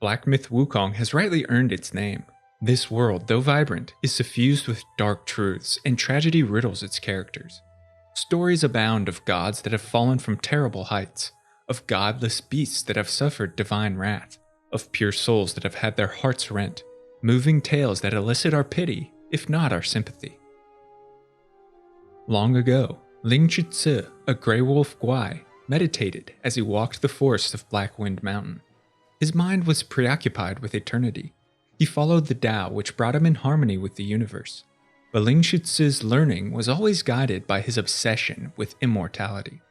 Black Myth Wukong has rightly earned its name. This world, though vibrant, is suffused with dark truths, and tragedy riddles its characters. Stories abound of gods that have fallen from terrible heights, of godless beasts that have suffered divine wrath, of pure souls that have had their hearts rent, moving tales that elicit our pity, if not our sympathy. Long ago, Lingxuzi, a grey wolf guai, meditated as he walked the forests of Black Wind Mountain. His mind was preoccupied with eternity. He followed the Tao which brought him in harmony with the universe. But Lingxuzi's learning was always guided by his obsession with immortality.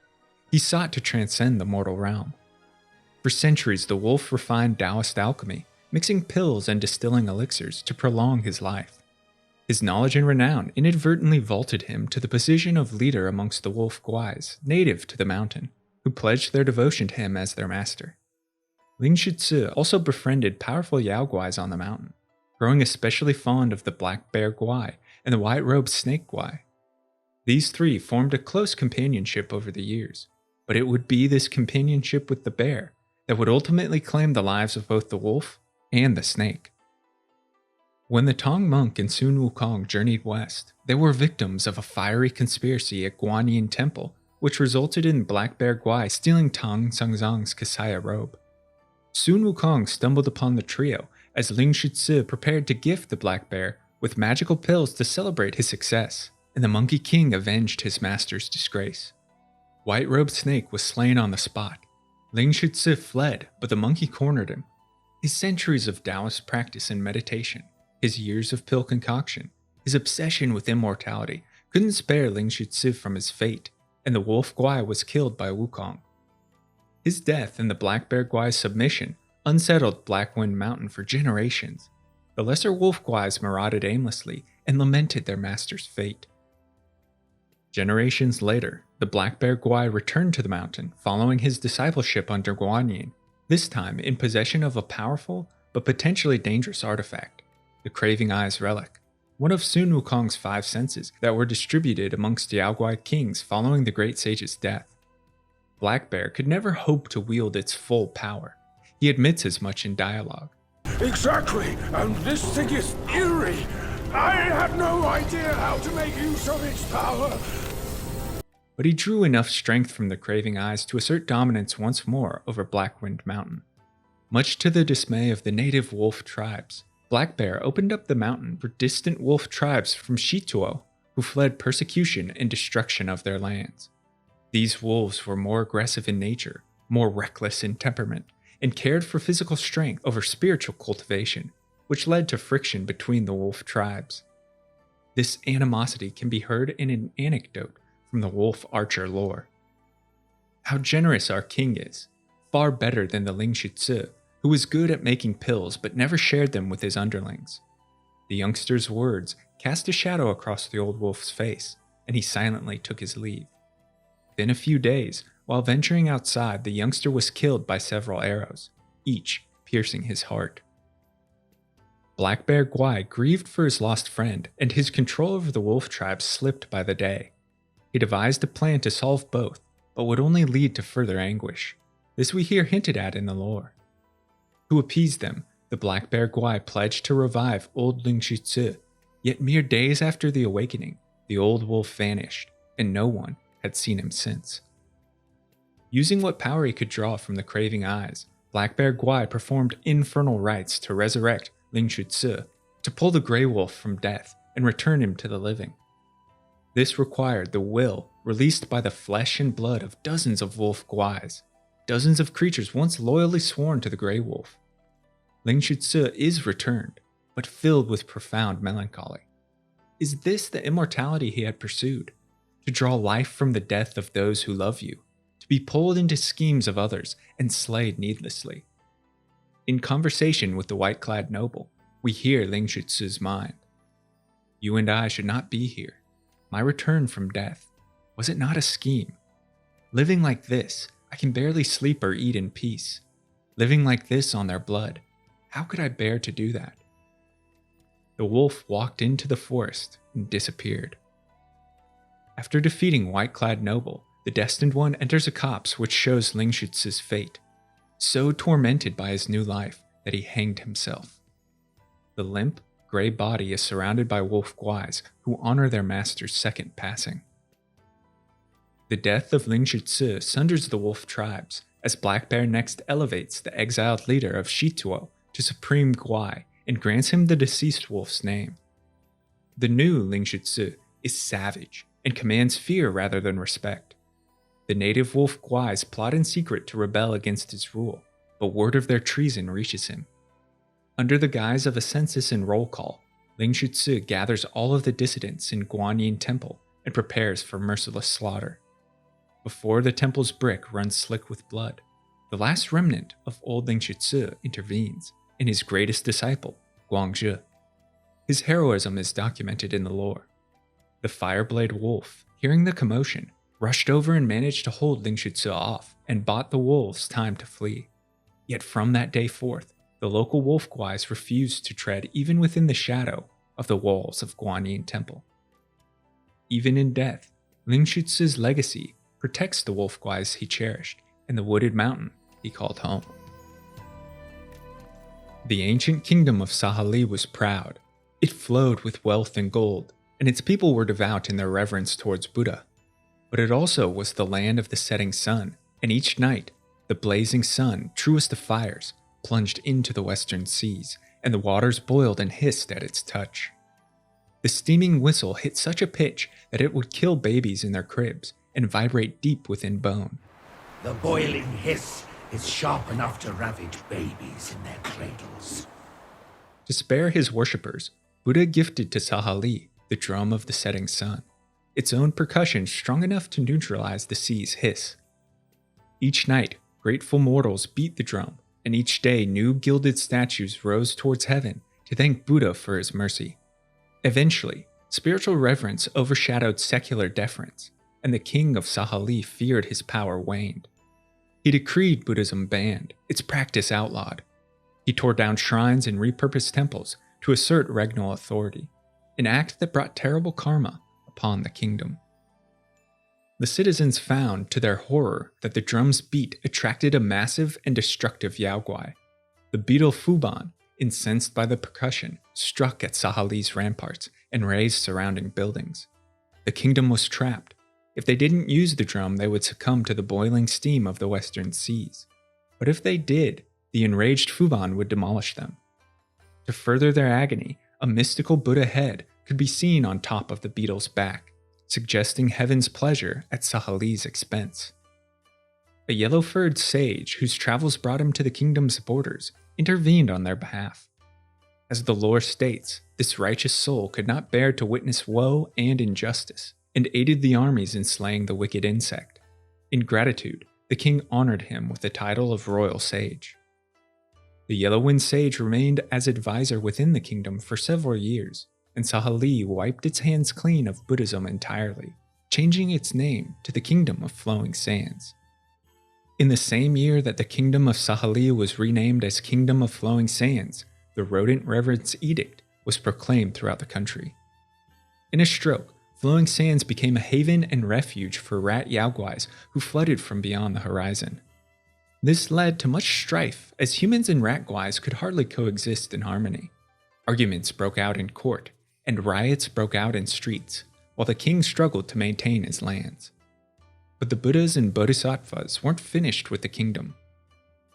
He sought to transcend the mortal realm. For centuries, the wolf refined Taoist alchemy, mixing pills and distilling elixirs to prolong his life. His knowledge and renown inadvertently vaulted him to the position of leader amongst the wolf guais native to the mountain, who pledged their devotion to him as their master. Lingxuzi also befriended powerful Yao guais on the mountain, growing especially fond of the black bear guai and the white-robed snake guai. These three formed a close companionship over the years, but it would be this companionship with the bear that would ultimately claim the lives of both the wolf and the snake. When the Tong monk and Sun Wukong journeyed west, they were victims of a fiery conspiracy at Guanyin Temple, which resulted in Black Bear Guai stealing Tang Sangzang's Kasaya robe. Sun Wukong stumbled upon the trio as Lingxuzi prepared to gift the black bear with magical pills to celebrate his success, and the Monkey King avenged his master's disgrace. White-robed Snake was slain on the spot. Lingxuzi fled, but the monkey cornered him. His centuries of Taoist practice and meditation, his years of pill concoction, his obsession with immortality couldn't spare Lingxuzi from his fate, and the wolf guai was killed by Wukong. His death and the black bear guai's submission unsettled Black Wind Mountain for generations. The lesser wolf guais marauded aimlessly and lamented their master's fate. Generations later, the black bear guai returned to the mountain following his discipleship under Guanyin, this time in possession of a powerful but potentially dangerous artifact, the Craving Eyes Relic, one of Sun Wukong's 5 senses that were distributed amongst Yao Guai kings following the great sage's death. Black Bear could never hope to wield its full power. He admits as much in dialogue. Exactly, and this thing is eerie. I had no idea how to make use of its power. But he drew enough strength from the Craving Eyes to assert dominance once more over Black Wind Mountain. Much to the dismay of the native wolf tribes, Black Bear opened up the mountain for distant wolf tribes from Shituo, who fled persecution and destruction of their lands. These wolves were more aggressive in nature, more reckless in temperament, and cared for physical strength over spiritual cultivation, which led to friction between the wolf tribes. This animosity can be heard in an anecdote from the wolf archer lore. How generous our king is, far better than the Lingxuzi, who was good at making pills but never shared them with his underlings. The youngster's words cast a shadow across the old wolf's face, and he silently took his leave. Within a few days, while venturing outside, the youngster was killed by several arrows, each piercing his heart. Black Bear Guai grieved for his lost friend, and his control over the wolf tribe slipped by the day. He devised a plan to solve both, but would only lead to further anguish. This we hear hinted at in the lore. To appease them, the Black Bear Guai pledged to revive old Lingxuzi, yet mere days after the awakening, the old wolf vanished, and no one had seen him since. Using what power he could draw from the Craving Eyes, Black Bear Guai performed infernal rites to resurrect Lingxuzi, to pull the Grey Wolf from death and return him to the living. This required the will released by the flesh and blood of dozens of wolf guais, dozens of creatures once loyally sworn to the Grey Wolf. Lingxuzi is returned, but filled with profound melancholy. Is this the immortality he had pursued? To draw life from the death of those who love you, to be pulled into schemes of others and slayed needlessly. In conversation with the white-clad noble, we hear Lingxuzi's mind. You and I should not be here. My return from death, was it not a scheme? Living like this, I can barely sleep or eat in peace. Living like this on their blood, how could I bear to do that? The wolf walked into the forest and disappeared. After defeating White-Clad Noble, the Destined One enters a copse which shows Lingxuzi's fate. So tormented by his new life, that he hanged himself. The limp, gray body is surrounded by wolf guais who honor their master's second passing. The death of Lingxuzi sunders the wolf tribes, as Black Bear next elevates the exiled leader of Shituo to supreme guai and grants him the deceased wolf's name. The new Lingxuzi is savage and commands fear rather than respect. The native wolf guais plot in secret to rebel against his rule, but word of their treason reaches him. Under the guise of a census and roll call, Lingxuzi gathers all of the dissidents in Guanyin Temple and prepares for merciless slaughter. Before the temple's brick runs slick with blood, the last remnant of old Lingxuzi intervenes, and his greatest disciple, Guangzhi. His heroism is documented in the lore. The Fireblade Wolf, hearing the commotion, rushed over and managed to hold Lingxuzi off and bought the wolves time to flee. Yet from that day forth, the local wolf guais refused to tread even within the shadow of the walls of Guanyin Temple. Even in death, Lingxuzi's legacy protects the wolf guais he cherished and the wooded mountain he called home. The ancient kingdom of Sahali was proud. It flowed with wealth and gold, and its people were devout in their reverence towards Buddha. But it also was the land of the setting sun, and each night, the blazing sun, truest of fires, plunged into the western seas, and the waters boiled and hissed at its touch. The steaming whistle hit such a pitch that it would kill babies in their cribs and vibrate deep within bone. The boiling hiss is sharp enough to ravage babies in their cradles. To spare his worshippers, Buddha gifted to Sahali the drum of the setting sun, its own percussion strong enough to neutralize the sea's hiss. Each night, grateful mortals beat the drum, and each day new gilded statues rose towards heaven to thank Buddha for his mercy. Eventually, spiritual reverence overshadowed secular deference, and the king of Sahali feared his power waned. He decreed Buddhism banned, its practice outlawed. He tore down shrines and repurposed temples to assert regnal authority, an act that brought terrible karma upon the kingdom. The citizens found, to their horror, that the drum's beat attracted a massive and destructive yaoguai. The beetle Fuban, incensed by the percussion, struck at Sahali's ramparts and razed surrounding buildings. The kingdom was trapped. If they didn't use the drum, they would succumb to the boiling steam of the western seas. But if they did, the enraged Fuban would demolish them. To further their agony, a mystical Buddha head could be seen on top of the beetle's back, suggesting heaven's pleasure at Sahali's expense. A yellow-furred sage whose travels brought him to the kingdom's borders intervened on their behalf. As the lore states, this righteous soul could not bear to witness woe and injustice, and aided the armies in slaying the wicked insect. In gratitude, the king honored him with the title of royal sage. The Yellow-Wind Sage remained as advisor within the kingdom for several years, and Sahali wiped its hands clean of Buddhism entirely, changing its name to the Kingdom of Flowing Sands. In the same year that the Kingdom of Sahali was renamed as Kingdom of Flowing Sands, the Rodent Reverence Edict was proclaimed throughout the country. In a stroke, Flowing Sands became a haven and refuge for rat yaoguais who flooded from beyond the horizon. This led to much strife, as humans and rat guais could hardly coexist in harmony. Arguments broke out in court, and riots broke out in streets, while the king struggled to maintain his lands. But the Buddhas and Bodhisattvas weren't finished with the kingdom.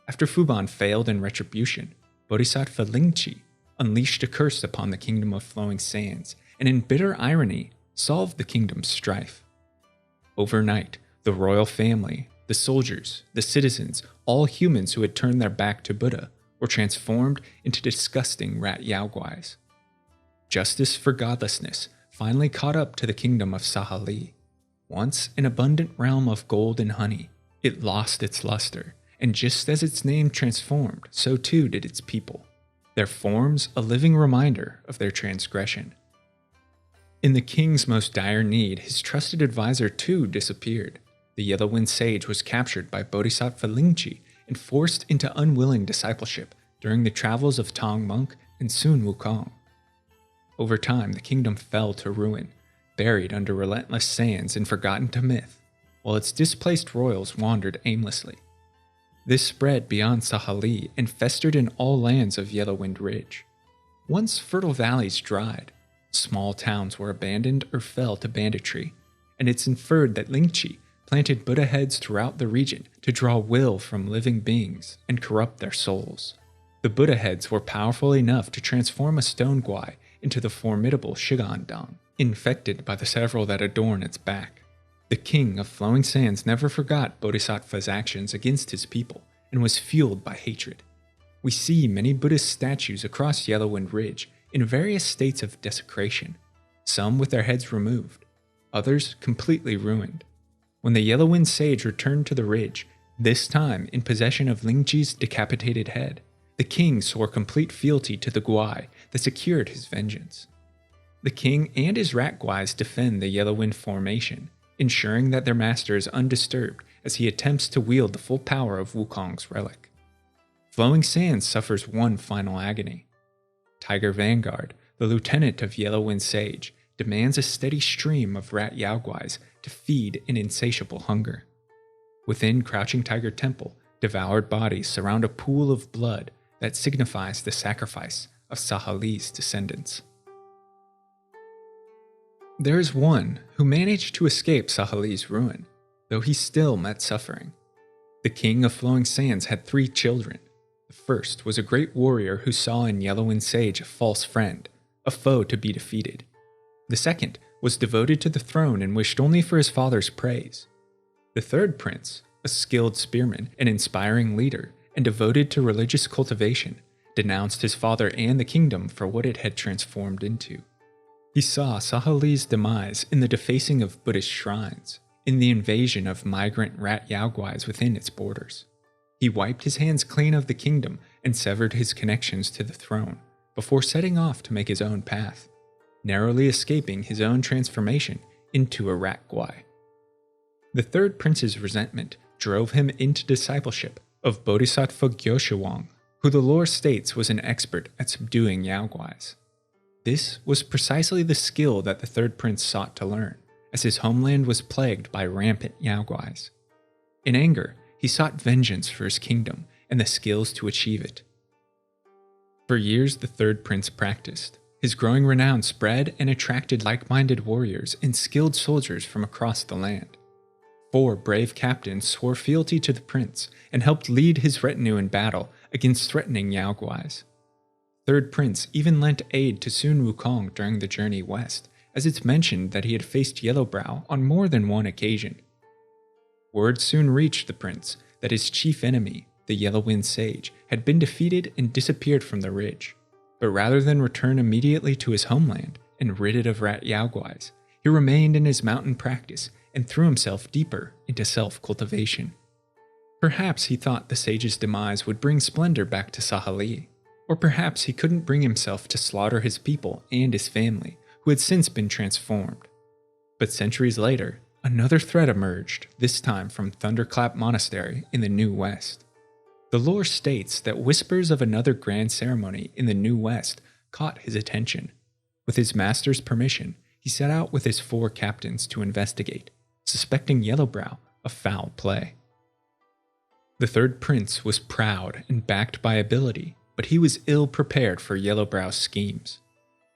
After Fuban failed in retribution, Bodhisattva Lingxi unleashed a curse upon the Kingdom of Flowing Sands, and in bitter irony, solved the kingdom's strife. Overnight, the royal family, the soldiers, the citizens, all humans who had turned their back to Buddha, were transformed into disgusting rat yaoguais. Justice for godlessness finally caught up to the kingdom of Sahali. Once an abundant realm of gold and honey, it lost its luster, and just as its name transformed, so too did its people, their forms a living reminder of their transgression. In the king's most dire need, his trusted advisor too disappeared. The Yellow-Wind Sage was captured by Bodhisattva Lingxi and forced into unwilling discipleship during the travels of Tong Monk and Sun Wukong. Over time, the kingdom fell to ruin, buried under relentless sands and forgotten to myth, while its displaced royals wandered aimlessly. This spread beyond Sahali and festered in all lands of Yellowwind Ridge. Once fertile valleys dried, small towns were abandoned or fell to banditry, and it's inferred that Lingxuzi planted Buddha heads throughout the region to draw will from living beings and corrupt their souls. The Buddha heads were powerful enough to transform a stone guai into the formidable Shigandang, infected by the several that adorn its back. The king of flowing sands never forgot Bodhisattva's actions against his people and was fueled by hatred. We see many Buddhist statues across Yellowwind Ridge in various states of desecration, some with their heads removed, others completely ruined. When the Yellowwind sage returned to the ridge, this time in possession of Lingxi's decapitated head, the king swore complete fealty to the guai that secured his vengeance. The king and his rat guais defend the Yellowwind formation, ensuring that their master is undisturbed as he attempts to wield the full power of Wukong's relic. Flowing Sands suffers one final agony. Tiger Vanguard, the lieutenant of Yellowwind Sage, demands a steady stream of rat yaoguais to feed an insatiable hunger. Within Crouching Tiger Temple, devoured bodies surround a pool of blood that signifies the sacrifice of Sahali's descendants. There is one who managed to escape Sahali's ruin, though he still met suffering. The king of Flowing Sands had 3 children. The first was a great warrior who saw in Yellowwind Sage a false friend, a foe to be defeated. The second was devoted to the throne and wished only for his father's praise. The third prince, a skilled spearman, an inspiring leader, and devoted to religious cultivation, denounced his father and the kingdom for what it had transformed into. He saw Sahali's demise in the defacing of Buddhist shrines, in the invasion of migrant rat yaoguais within its borders. He wiped his hands clean of the kingdom and severed his connections to the throne, before setting off to make his own path, narrowly escaping his own transformation into a rat guai. The third prince's resentment drove him into discipleship of Bodhisattva Gyoshiwang, who the lore states was an expert at subduing yaoguais. This was precisely the skill that the third prince sought to learn, as his homeland was plagued by rampant yaoguais. In anger, he sought vengeance for his kingdom and the skills to achieve it. For years the third prince practiced. His growing renown spread and attracted like-minded warriors and skilled soldiers from across the land. 4 brave captains swore fealty to the prince and helped lead his retinue in battle against threatening yaoguais. Third Prince even lent aid to Sun Wukong during the journey west, as it's mentioned that he had faced Yellowbrow on more than one occasion. Word soon reached the prince that his chief enemy, the Yellowwind Sage, had been defeated and disappeared from the ridge. But rather than return immediately to his homeland and rid it of rat yaoguais, he remained in his mountain practice and threw himself deeper into self-cultivation. Perhaps he thought the sage's demise would bring splendor back to Sahali. Or perhaps he couldn't bring himself to slaughter his people and his family, who had since been transformed. But centuries later, another threat emerged, this time from Thunderclap Monastery in the New West. The lore states that whispers of another grand ceremony in the New West caught his attention. With his master's permission, he set out with his 4 captains to investigate, suspecting Yellowbrow of foul play. The third prince was proud and backed by ability, but he was ill prepared for Yellowbrow's schemes.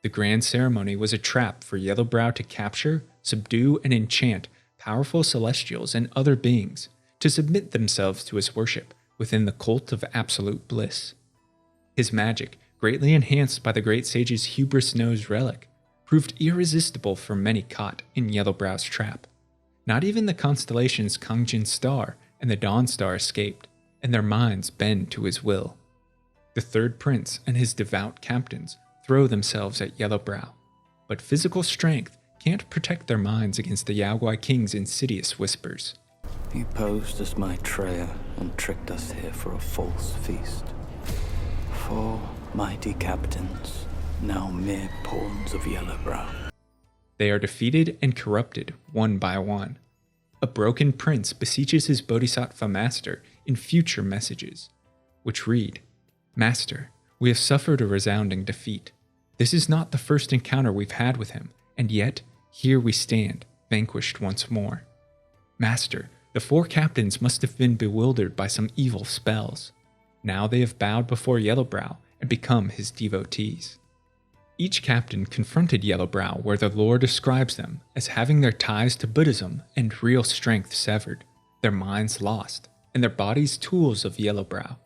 The grand ceremony was a trap for Yellowbrow to capture, subdue, and enchant powerful celestials and other beings to submit themselves to his worship within the cult of absolute bliss. His magic, greatly enhanced by the great sage's hubris-nosed relic, proved irresistible for many caught in Yellowbrow's trap. Not even the constellations Kangjin Star and the Dawn Star escaped, and their minds bend to his will. The third prince and his devout captains throw themselves at Yellowbrow, but physical strength can't protect their minds against the Yaoguai King's insidious whispers. You posed as my Treya and tricked us here for a false feast. 4 mighty captains, now mere pawns of Yellowbrow. They are defeated and corrupted one by one. A broken prince beseeches his bodhisattva master in future messages, which read, "Master, we have suffered a resounding defeat. This is not the first encounter we've had with him, and yet here we stand, vanquished once more. Master, The 4 captains must have been bewildered by some evil spells. Now they have bowed before Yellowbrow and become his devotees. Each captain confronted Yellowbrow where the lore describes them as having their ties to Buddhism and real strength severed, their minds lost, and their bodies tools of Yellowbrow.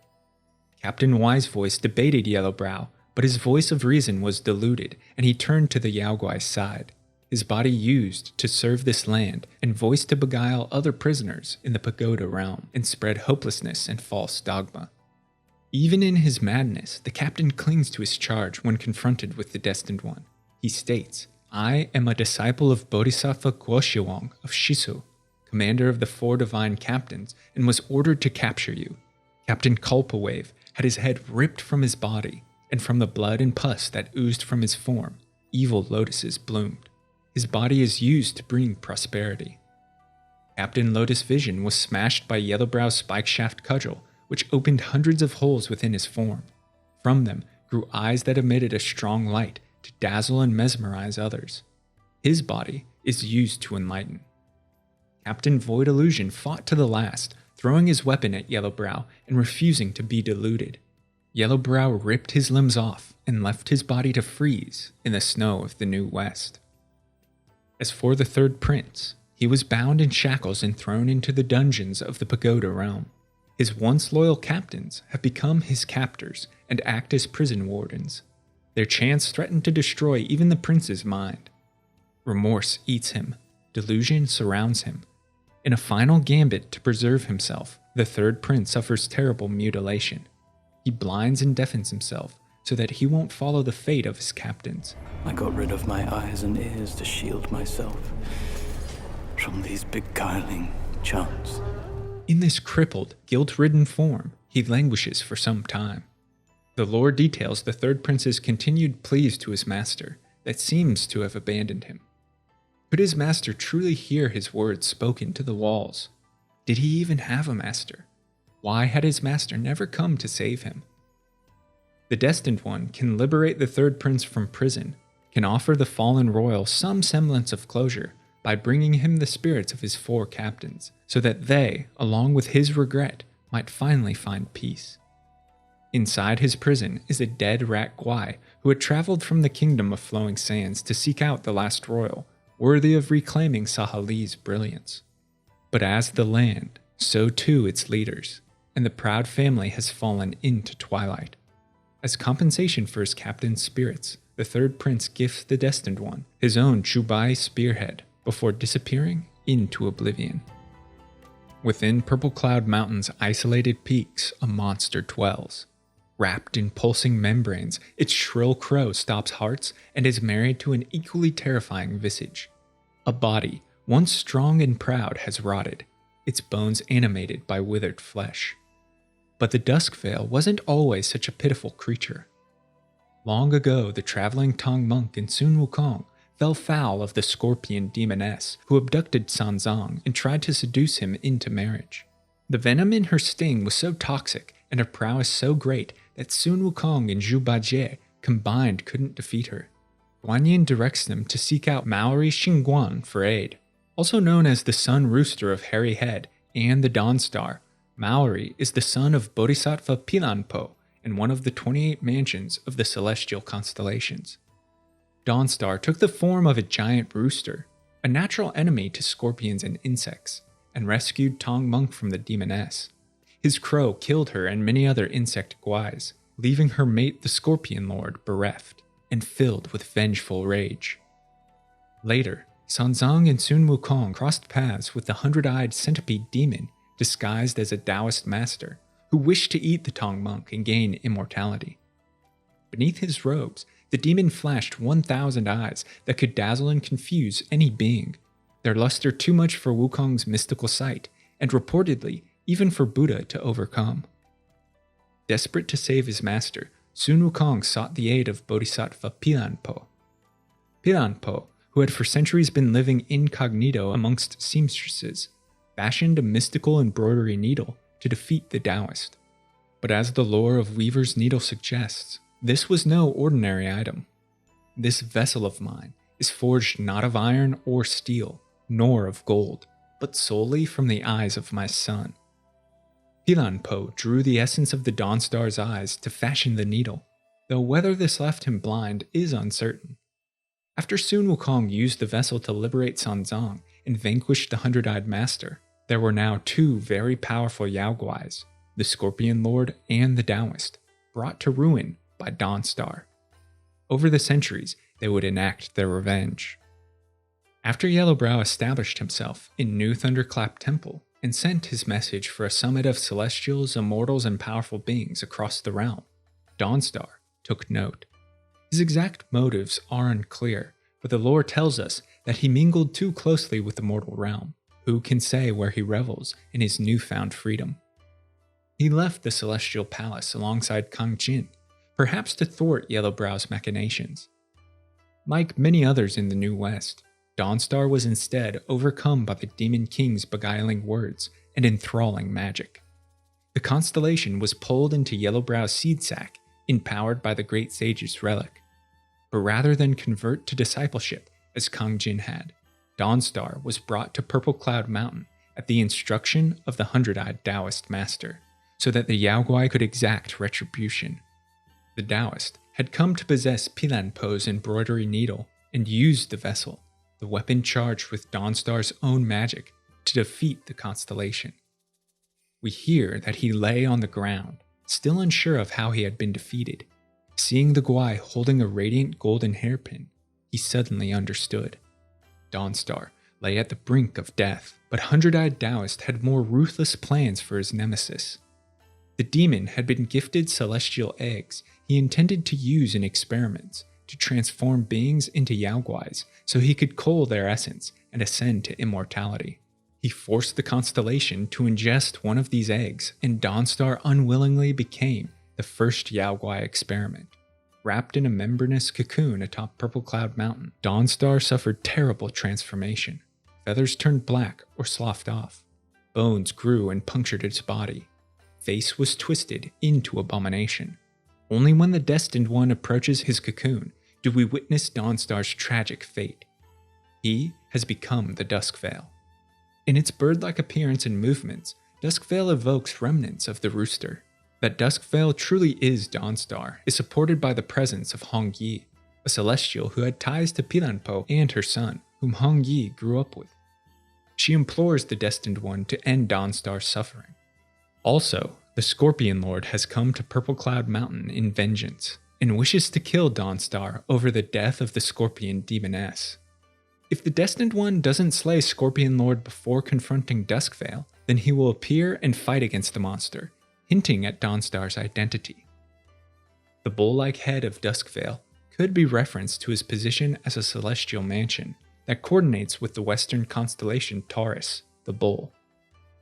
Captain Wisevoice debated Yellowbrow, but his voice of reason was diluted, and he turned to the Yaoguai's side, his body used to serve this land and voice to beguile other prisoners in the pagoda realm and spread hopelessness and false dogma. Even in his madness, the captain clings to his charge when confronted with the Destined One. He states, "I am a disciple of Bodhisattva Guoshiwang of Shisu, commander of the 4 divine captains, and was ordered to capture you." Captain Culpawave had his head ripped from his body, and from the blood and pus that oozed from his form, evil lotuses bloomed. His body is used to bring prosperity. Captain Lotus Vision was smashed by Yellowbrow's spike-shaft cudgel, which opened hundreds of holes within his form. From them grew eyes that emitted a strong light to dazzle and mesmerize others. His body is used to enlighten. Captain Void Illusion fought to the last, throwing his weapon at Yellowbrow and refusing to be deluded. Yellowbrow ripped his limbs off and left his body to freeze in the snow of the New West. As for the 3rd prince, he was bound in shackles and thrown into the dungeons of the Pagoda realm. His once loyal captains have become his captors and act as prison wardens. Their chants threaten to destroy even the prince's mind. Remorse eats him, delusion surrounds him. In a final gambit to preserve himself, the 3rd prince suffers terrible mutilation. He blinds and deafens himself so that he won't follow the fate of his captains. I got rid of my eyes and ears to shield myself from these beguiling chants. In this crippled, guilt-ridden form, he languishes for some time. The lore details the 3rd prince's continued pleas to his master that seems to have abandoned him. Could his master truly hear his words spoken to the walls? Did he even have a master? Why had his master never come to save him? The Destined One can liberate the 3rd prince from prison, can offer the fallen royal some semblance of closure by bringing him the spirits of his 4 captains, so that they, along with his regret, might finally find peace. Inside his prison is a dead rat Gwai who had traveled from the Kingdom of Flowing Sands to seek out the last royal, worthy of reclaiming Sahali's brilliance. But as the land, so too its leaders, and the proud family has fallen into twilight. As compensation for his captain's spirits, the 3rd prince gifts the Destined One his own Chubai spearhead before disappearing into oblivion. Within Purple Cloud Mountain's isolated peaks, a monster dwells. Wrapped in pulsing membranes, its shrill crow stops hearts and is married to an equally terrifying visage. A body, once strong and proud, has rotted, its bones animated by withered flesh. But the Duskveil wasn't always such a pitiful creature. Long ago, the traveling Tong monk in Sun Wukong fell foul of the scorpion demoness who abducted Sanzang and tried to seduce him into marriage. The venom in her sting was so toxic and her prowess so great that Sun Wukong and Zhu Bajie combined couldn't defeat her. Guanyin directs them to seek out Maori Xingguan for aid. Also known as the Sun Rooster of Hairy Head and the Dawnstar, Maori is the son of Bodhisattva Pilanpo and one of the 28 mansions of the celestial constellations. Dawnstar took the form of a giant rooster, a natural enemy to scorpions and insects, and rescued Tong Monk from the demoness. His crow killed her and many other insect guais, leaving her mate the Scorpion Lord bereft and filled with vengeful rage. Later, Sanzang and Sun Wukong crossed paths with the 100-eyed centipede demon disguised as a Taoist master who wished to eat the Tong monk and gain immortality. Beneath his robes, the demon flashed 1,000 eyes that could dazzle and confuse any being, their luster too much for Wukong's mystical sight, and reportedly even for Buddha to overcome. Desperate to save his master, Sun Wukong sought the aid of Bodhisattva Pilanpo. Pilanpo, who had for centuries been living incognito amongst seamstresses, fashioned a mystical embroidery needle to defeat the Taoist. But as the lore of Weaver's Needle suggests, this was no ordinary item. This vessel of mine is forged not of iron or steel, nor of gold, but solely from the eyes of my son. Pilanpo drew the essence of the Dawnstar's eyes to fashion the needle, though whether this left him blind is uncertain. After Sun Wukong used the vessel to liberate Sanzang and vanquish the Hundred-Eyed Master, there were now two very powerful Yaoguais, the Scorpion Lord and the Taoist, brought to ruin by Dawnstar. Over the centuries, they would enact their revenge. After Yellowbrow established himself in New Thunderclap Temple and sent his message for a summit of celestials, immortals, and powerful beings across the realm, Dawnstar took note. His exact motives are unclear, but the lore tells us that he mingled too closely with the mortal realm. Who can say where he revels in his newfound freedom? He left the Celestial Palace alongside Kang Jin, perhaps to thwart Yellowbrow's machinations. Like many others in the New West, Dawnstar was instead overcome by the Demon King's beguiling words and enthralling magic. The constellation was pulled into Yellowbrow's seed sack, empowered by the Great Sage's relic. But rather than convert to discipleship as Kang Jin had, Dawnstar was brought to Purple Cloud Mountain at the instruction of the Hundred-Eyed Taoist Master, so that the Yaoguai could exact retribution. The Taoist had come to possess Pilanpo's embroidery needle and used the vessel, the weapon charged with Dawnstar's own magic, to defeat the constellation. We hear that he lay on the ground, still unsure of how he had been defeated. Seeing the Guai holding a radiant golden hairpin, he suddenly understood. Dawnstar lay at the brink of death, but Hundred-Eyed Taoist had more ruthless plans for his nemesis. The demon had been gifted celestial eggs he intended to use in experiments to transform beings into Yaoguais so he could cull their essence and ascend to immortality. He forced the constellation to ingest one of these eggs, and Dawnstar unwillingly became the first Yaoguai experiment. Wrapped in a membranous cocoon atop Purple Cloud Mountain, Dawnstar suffered terrible transformation. Feathers turned black or sloughed off. Bones grew and punctured its body. Face was twisted into abomination. Only when the Destined One approaches his cocoon do we witness Dawnstar's tragic fate. He has become the Duskveil. In its bird-like appearance and movements, Duskveil evokes remnants of the rooster. That Duskveil truly is Dawnstar is supported by the presence of Hong Yi, a celestial who had ties to Pilanpo and her son, whom Hong Yi grew up with. She implores the Destined One to end Dawnstar's suffering. Also, the Scorpion Lord has come to Purple Cloud Mountain in vengeance, and wishes to kill Dawnstar over the death of the Scorpion Demoness. If the Destined One doesn't slay Scorpion Lord before confronting Duskveil, then he will appear and fight against the monster, hinting at Dawnstar's identity. The bull-like head of Duskveil could be referenced to his position as a celestial mansion that coordinates with the western constellation Taurus, the bull.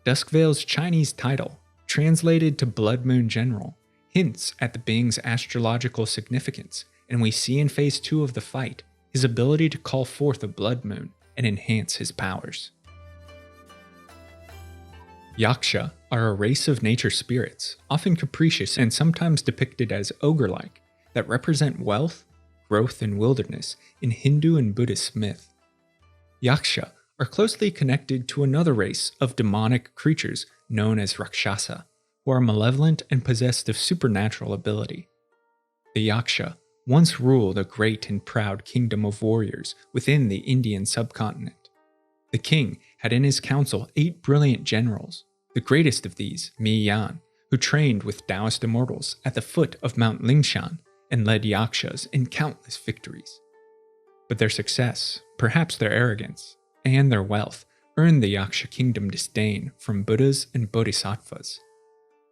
Duskveil's Chinese title, translated to Blood Moon General, hints at the being's astrological significance, and we see in Phase 2 of the fight his ability to call forth a blood moon and enhance his powers. Yaksha are a race of nature spirits, often capricious and sometimes depicted as ogre-like, that represent wealth, growth, and wilderness in Hindu and Buddhist myth. Yaksha are closely connected to another race of demonic creatures known as Rakshasa, who are malevolent and possessed of supernatural ability. The Yaksha once ruled a great and proud kingdom of warriors within the Indian subcontinent. The king had in his council 8 brilliant generals, the greatest of these, Mi Yan, who trained with Taoist immortals at the foot of Mount Lingshan and led Yakshas in countless victories. But their success, perhaps their arrogance, and their wealth earned the Yaksha kingdom disdain from Buddhas and Bodhisattvas.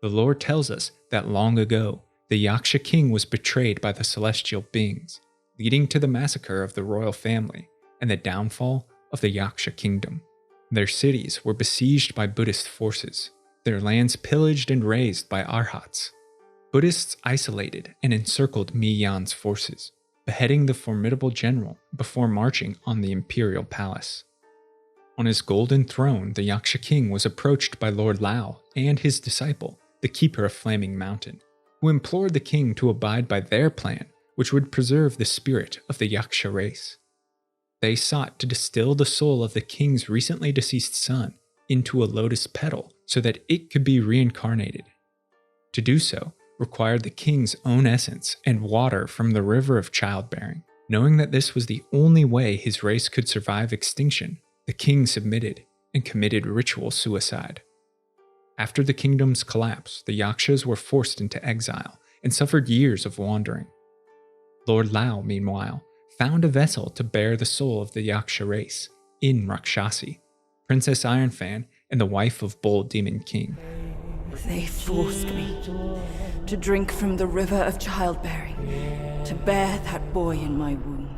The lore tells us that long ago, the Yaksha king was betrayed by the celestial beings, leading to the massacre of the royal family and the downfall of the Yaksha kingdom. Their cities were besieged by Buddhist forces, their lands pillaged and razed by Arhats. Buddhists isolated and encircled Mi Yan's forces, beheading the formidable general before marching on the imperial palace. On his golden throne, the Yaksha king was approached by Lord Lao and his disciple, the Keeper of Flaming Mountain, who implored the king to abide by their plan, which would preserve the spirit of the Yaksha race. They sought to distill the soul of the king's recently deceased son into a lotus petal so that it could be reincarnated. To do so required the king's own essence and water from the river of childbearing. Knowing that this was the only way his race could survive extinction, the king submitted and committed ritual suicide. After the kingdom's collapse, the Yakshas were forced into exile and suffered years of wandering. Lord Lao, meanwhile, found a vessel to bear the soul of the Yaksha race in Rakshasi, Princess Ironfan and the wife of Bold Demon King. They forced me to drink from the river of childbearing, to bear that boy in my womb.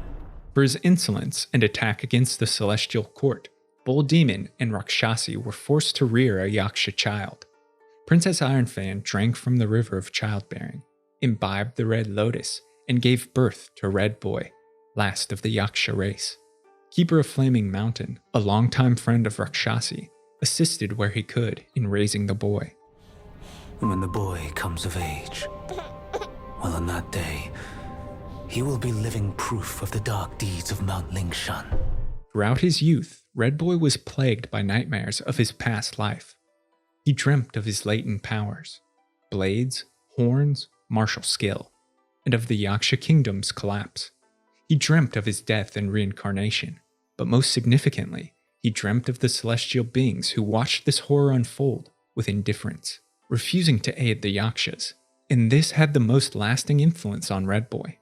For his insolence and attack against the celestial court, Bold Demon and Rakshasi were forced to rear a Yaksha child. Princess Ironfan drank from the river of childbearing, imbibed the red lotus, and gave birth to Red Boy, last of the Yaksha race. Keeper of Flaming Mountain, a longtime friend of Rakshasi, assisted where he could in raising the boy. And when the boy comes of age, well, on that day, he will be living proof of the dark deeds of Mount Lingshan. Throughout his youth, Red Boy was plagued by nightmares of his past life. He dreamt of his latent powers, blades, horns, martial skill, and of the Yaksha kingdom's collapse. He dreamt of his death and reincarnation, but most significantly, he dreamt of the celestial beings who watched this horror unfold with indifference, refusing to aid the Yakshas, and this had the most lasting influence on Red Boy.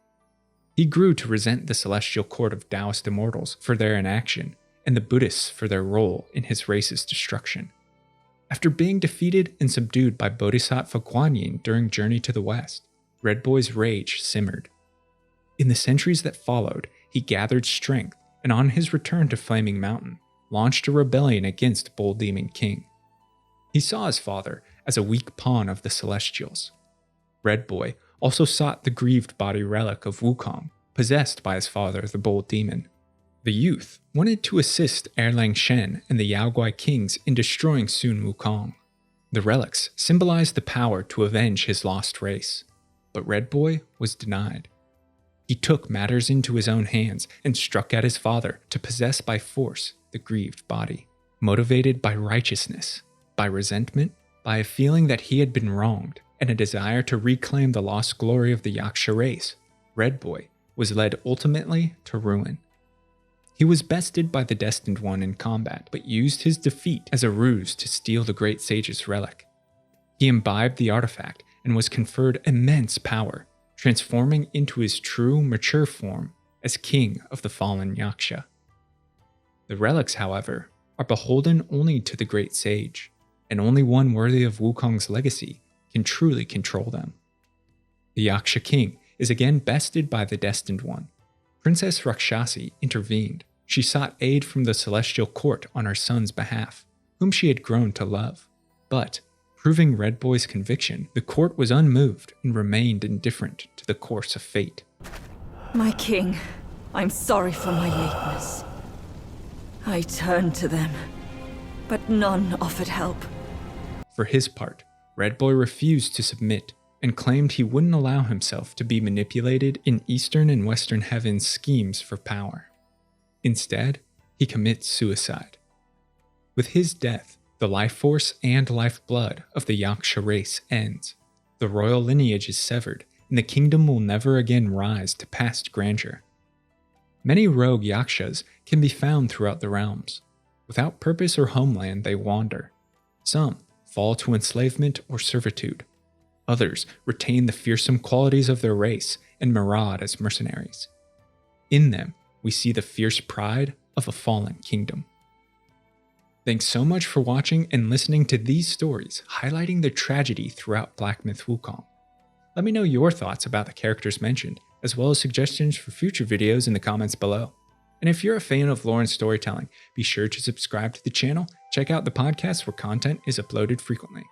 He grew to resent the celestial court of Taoist immortals for their inaction, and the Buddhists for their role in his race's destruction. After being defeated and subdued by Bodhisattva Guan Yin during Journey to the West, Red Boy's rage simmered. In the centuries that followed, he gathered strength, and on his return to Flaming Mountain, launched a rebellion against Bold Demon King. He saw his father as a weak pawn of the Celestials. Red Boy also sought the grieved body relic of Wukong, possessed by his father, the Bold Demon. The youth wanted to assist Erlang Shen and the Yaoguai kings in destroying Sun Wukong. The relics symbolized the power to avenge his lost race, but Red Boy was denied. He took matters into his own hands and struck at his father to possess by force the grieved body, motivated by righteousness, by resentment, by a feeling that he had been wronged, and a desire to reclaim the lost glory of the Yaksha race. Red Boy was led ultimately to ruin. He was bested by the Destined One in combat, but used his defeat as a ruse to steal the Great Sage's relic. He imbibed the artifact and was conferred immense power, transforming into his true, mature form as king of the fallen Yaksha. The relics, however, are beholden only to the Great Sage, and only one worthy of Wukong's legacy can truly control them. The Yaksha king is again bested by the Destined One. Princess Rakshasi intervened. She sought aid from the celestial court on her son's behalf, whom she had grown to love. But, proving Red Boy's conviction, the court was unmoved and remained indifferent to the course of fate. My king, I'm sorry for my lateness. I turned to them, but none offered help. For his part, Red Boy refused to submit and claimed he wouldn't allow himself to be manipulated in Eastern and Western Heaven's schemes for power. Instead, he commits suicide. With his death, the life force and lifeblood of the Yaksha race ends. The royal lineage is severed, and the kingdom will never again rise to past grandeur. Many rogue Yakshas can be found throughout the realms. Without purpose or homeland, they wander. Some fall to enslavement or servitude. Others retain the fearsome qualities of their race and maraud as mercenaries. In them, we see the fierce pride of a fallen kingdom. Thanks so much for watching and listening to these stories highlighting the tragedy throughout Black Myth Wukong. Let me know your thoughts about the characters mentioned, as well as suggestions for future videos in the comments below. And if you're a fan of lore and storytelling, be sure to subscribe to the channel, check out the podcast where content is uploaded frequently.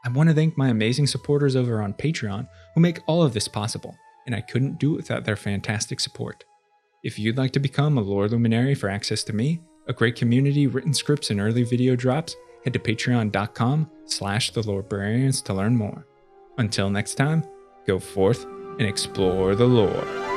I want to thank my amazing supporters over on Patreon who make all of this possible, and I couldn't do it without their fantastic support. If you'd like to become a lore luminary for access to me, a great community, written scripts, and early video drops, head to patreon.com/thelorebrarians to learn more. Until next time, go forth and explore the lore.